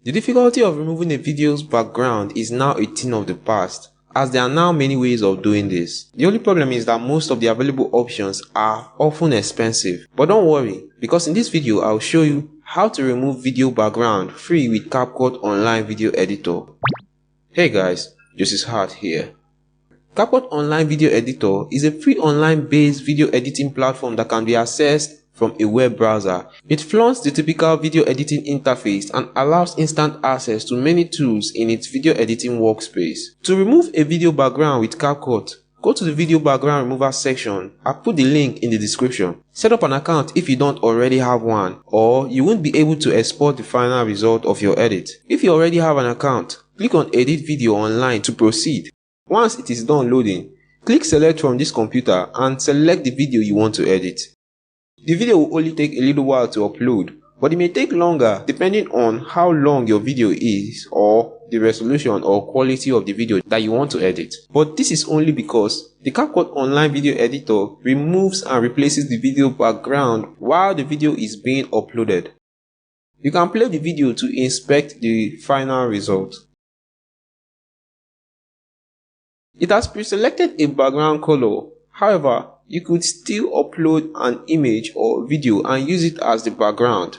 The difficulty of removing a video's background is now a thing of the past, as there are now many ways of doing this. The only problem is that most of the available options are often expensive. But don't worry, because in this video I'll show you how to remove video background free with CapCut Online Video Editor. Hey guys, Joseph Hart here. CapCut Online Video Editor is a free online-based video editing platform that can be accessed from a web browser. It flaunts the typical video editing interface and allows instant access to many tools in its video editing workspace. To remove a video background with CapCut, go to the video background remover section. I'll put the link in the description. Set up an account if you don't already have one, or you won't be able to export the final result of your edit. If you already have an account, click on Edit Video Online to proceed. Once it is done loading, click Select from this computer and select the video you want to edit. The video will only take a little while to upload, but it may take longer depending on how long your video is or the resolution or quality of the video that you want to edit. But this is only because the CapCut Online Video Editor removes and replaces the video background while the video is being uploaded. You can play the video to inspect the final result. It has pre-selected a background color. However, you could still upload an image or video and use it as the background.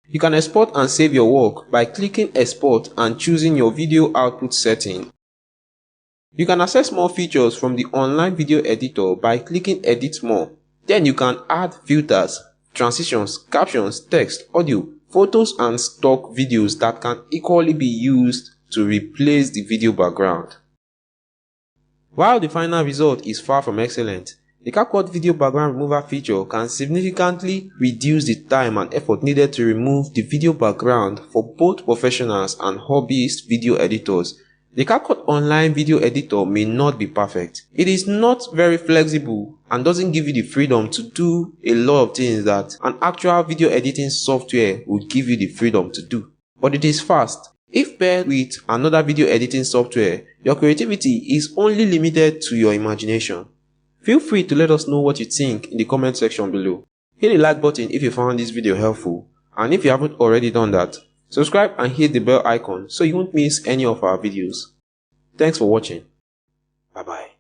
You can export and save your work by clicking Export and choosing your video output setting. You can access more features from the online video editor by clicking Edit More. Then you can add filters, transitions, captions, text, audio, photos and stock videos that can equally be used to replace the video background. While the final result is far from excellent, the CapCut Video Background Remover feature can significantly reduce the time and effort needed to remove the video background for both professionals and hobbyist video editors. The CapCut Online Video Editor may not be perfect. It is not very flexible and doesn't give you the freedom to do a lot of things that an actual video editing software would give you the freedom to do. But it is fast. If paired with another video editing software, your creativity is only limited to your imagination. Feel free to let us know what you think in the comment section below. Hit the like button if you found this video helpful, and if you haven't already done that, subscribe and hit the bell icon so you won't miss any of our videos. Thanks for watching. Bye bye.